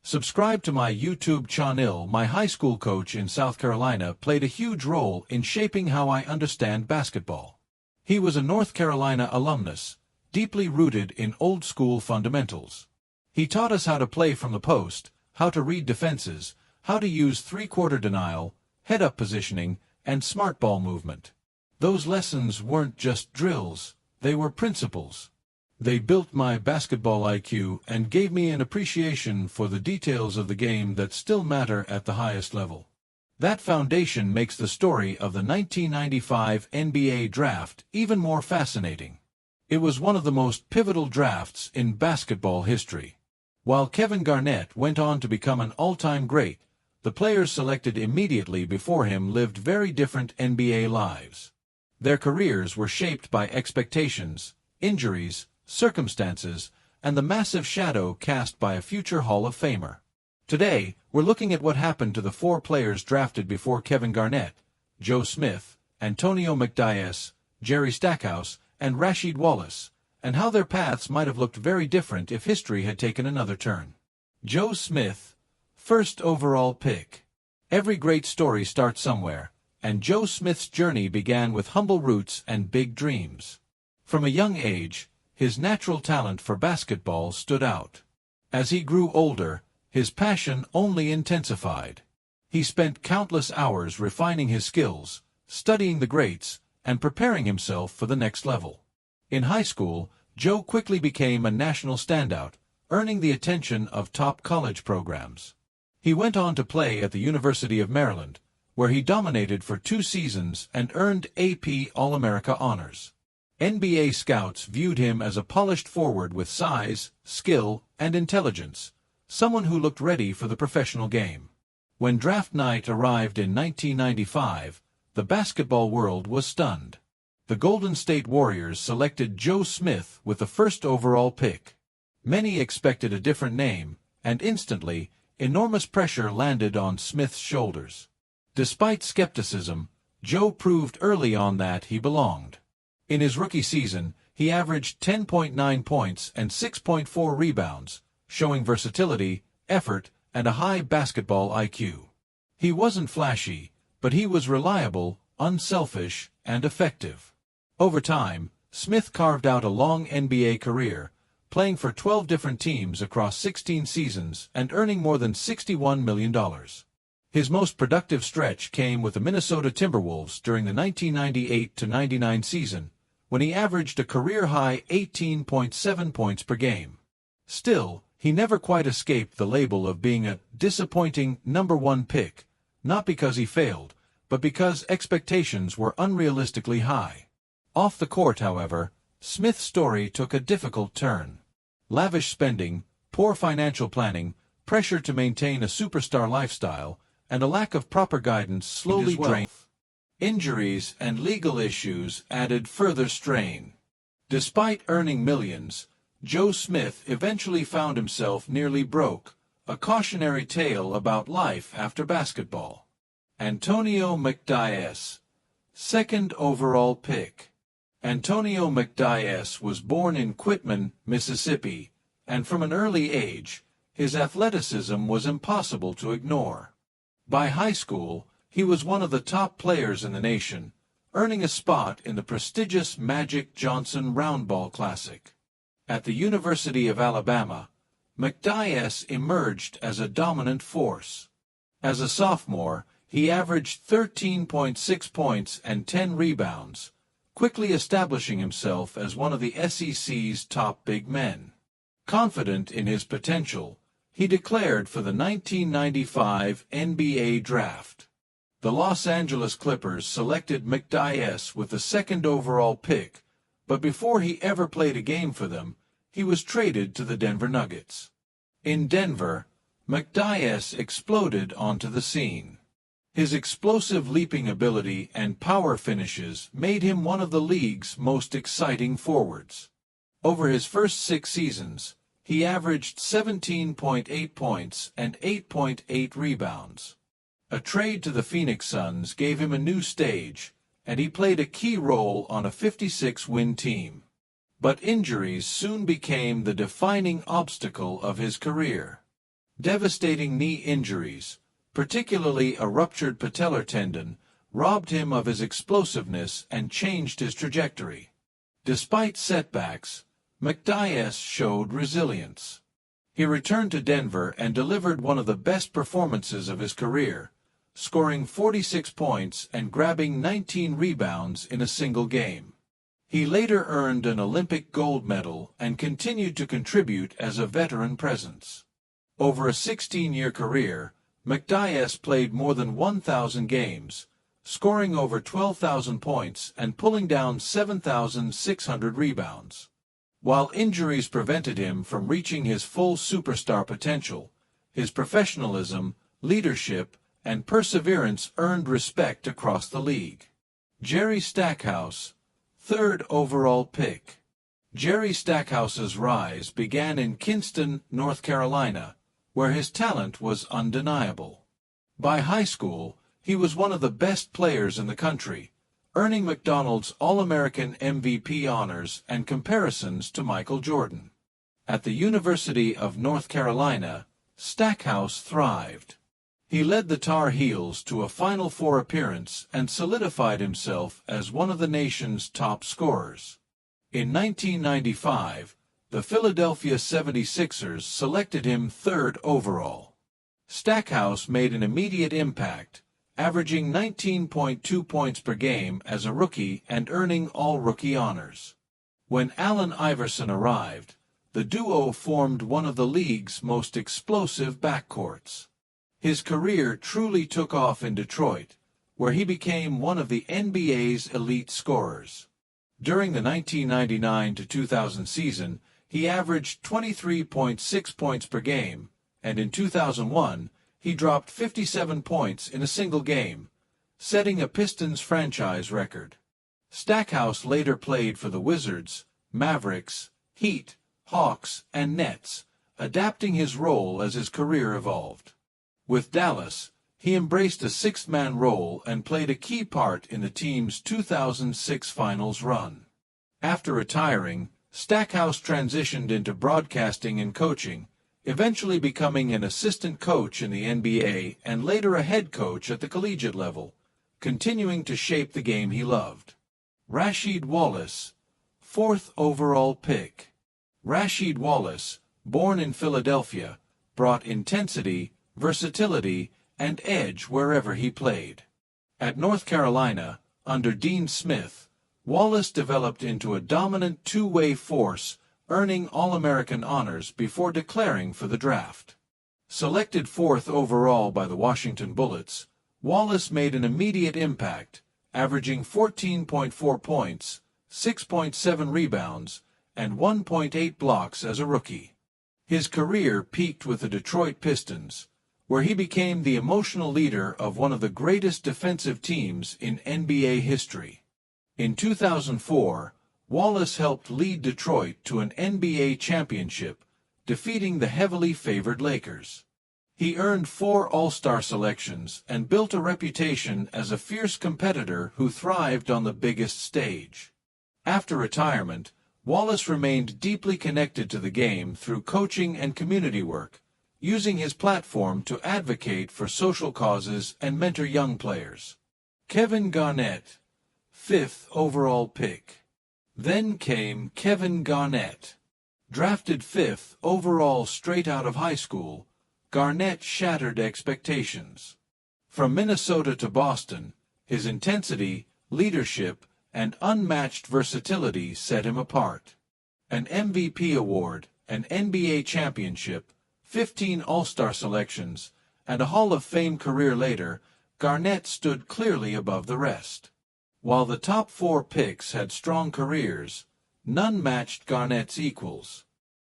Subscribe to my YouTube channel. My high school coach in South Carolina played a huge role in shaping how I understand basketball. He was a North Carolina alumnus, deeply rooted in old-school fundamentals. He taught us how to play from the post, how to read defenses, how to use three-quarter denial, head-up positioning, and smart ball movement. Those lessons weren't just drills, they were principles. They built my basketball IQ and gave me an appreciation for the details of the game that still matter at the highest level. That foundation makes the story of the 1995 NBA draft even more fascinating. It was one of the most pivotal drafts in basketball history. While Kevin Garnett went on to become an all-time great, the players selected immediately before him lived very different NBA lives. Their careers were shaped by expectations, injuries, circumstances, and the massive shadow cast by a future Hall of Famer. Today, we're looking at what happened to the four players drafted before Kevin Garnett: Joe Smith, Antonio McDyess, Jerry Stackhouse, and Rasheed Wallace, and how their paths might have looked very different if history had taken another turn. Joe Smith, first overall pick. Every great story starts somewhere, and Joe Smith's journey began with humble roots and big dreams. From a young age, his natural talent for basketball stood out. As he grew older, his passion only intensified. He spent countless hours refining his skills, studying the greats, and preparing himself for the next level. In high school, Joe quickly became a national standout, earning the attention of top college programs. He went on to play at the University of Maryland, where he dominated for 2 seasons and earned AP All-America honors. NBA scouts viewed him as a polished forward with size, skill, and intelligence, someone who looked ready for the professional game. When draft night arrived in 1995, the basketball world was stunned. The Golden State Warriors selected Joe Smith with the first overall pick. Many expected a different name, and instantly, enormous pressure landed on Smith's shoulders. Despite skepticism, Joe proved early on that he belonged. In his rookie season, he averaged 10.9 points and 6.4 rebounds, showing versatility, effort, and a high basketball IQ. He wasn't flashy, but he was reliable, unselfish, and effective. Over time, Smith carved out a long NBA career, playing for 12 different teams across 16 seasons and earning more than $61 million. His most productive stretch came with the Minnesota Timberwolves during the 1998-99 season, when he averaged a career-high 18.7 points per game. Still, he never quite escaped the label of being a disappointing #1 pick, not because he failed, but because expectations were unrealistically high. Off the court, however, Smith's story took a difficult turn. Lavish spending, poor financial planning, pressure to maintain a superstar lifestyle, and a lack of proper guidance slowly drained. Injuries and legal issues added further strain. Despite earning millions, Joe Smith eventually found himself nearly broke, a cautionary tale about life after basketball. Antonio McDyess, second overall pick. Antonio McDyess was born in Quitman, Mississippi, and from an early age, his athleticism was impossible to ignore. By high school, he was one of the top players in the nation, earning a spot in the prestigious Magic Johnson Roundball Classic. At the University of Alabama, McDyess emerged as a dominant force. As a sophomore, he averaged 13.6 points and 10 rebounds, quickly establishing himself as one of the SEC's top big men. Confident in his potential, he declared for the 1995 NBA draft. The Los Angeles Clippers selected McDyess with the second overall pick, but before he ever played a game for them, he was traded to the Denver Nuggets. In Denver, McDyess exploded onto the scene. His explosive leaping ability and power finishes made him one of the league's most exciting forwards. Over his first 6 seasons, he averaged 17.8 points and 8.8 rebounds. A trade to the Phoenix Suns gave him a new stage, and he played a key role on a 56-win team. But injuries soon became the defining obstacle of his career. Devastating knee injuries, particularly a ruptured patellar tendon, robbed him of his explosiveness and changed his trajectory. Despite setbacks, McDyess showed resilience. He returned to Denver and delivered one of the best performances of his career, scoring 46 points and grabbing 19 rebounds in a single game. He later earned an Olympic gold medal and continued to contribute as a veteran presence. Over a 16-year career, McDyess played more than 1,000 games, scoring over 12,000 points and pulling down 7,600 rebounds. While injuries prevented him from reaching his full superstar potential, his professionalism, leadership, and perseverance earned respect across the league. Jerry Stackhouse, 3rd overall pick. Jerry Stackhouse's rise began in Kinston, North Carolina, where his talent was undeniable. By high school, he was one of the best players in the country, earning McDonald's All-American MVP honors and comparisons to Michael Jordan. At the University of North Carolina, Stackhouse thrived. He led the Tar Heels to a Final Four appearance and solidified himself as one of the nation's top scorers. In 1995, the Philadelphia 76ers selected him 3rd overall. Stackhouse made an immediate impact, averaging 19.2 points per game as a rookie and earning All-Rookie honors. When Allen Iverson arrived, the duo formed one of the league's most explosive backcourts. His career truly took off in Detroit, where he became one of the NBA's elite scorers. During the 1999-2000 season, he averaged 23.6 points per game, and in 2001, he dropped 57 points in a single game, setting a Pistons franchise record. Stackhouse later played for the Wizards, Mavericks, Heat, Hawks, and Nets, adapting his role as his career evolved. With Dallas, he embraced a sixth-man role and played a key part in the team's 2006 finals run. After retiring, Stackhouse transitioned into broadcasting and coaching, eventually becoming an assistant coach in the NBA and later a head coach at the collegiate level, continuing to shape the game he loved. Rasheed Wallace, 4th overall pick. Rasheed Wallace, born in Philadelphia, brought intensity, versatility, and edge wherever he played. At North Carolina, under Dean Smith, Wallace developed into a dominant two-way force, earning All-American honors before declaring for the draft. Selected 4th overall by the Washington Bullets, Wallace made an immediate impact, averaging 14.4 points, 6.7 rebounds, and 1.8 blocks as a rookie. His career peaked with the Detroit Pistons, where he became the emotional leader of one of the greatest defensive teams in NBA history. In 2004, Wallace helped lead Detroit to an NBA championship, defeating the heavily favored Lakers. He earned 4 All-Star selections and built a reputation as a fierce competitor who thrived on the biggest stage. After retirement, Wallace remained deeply connected to the game through coaching and community work, using his platform to advocate for social causes and mentor young players. Kevin Garnett, 5th overall pick. Then came Kevin Garnett. Drafted 5th overall straight out of high school, Garnett shattered expectations. From Minnesota to Boston, his intensity, leadership, and unmatched versatility set him apart. An MVP award, an NBA championship, 15 All-Star selections, and a Hall of Fame career later, Garnett stood clearly above the rest. While the top 4 picks had strong careers, none matched Garnett's equals.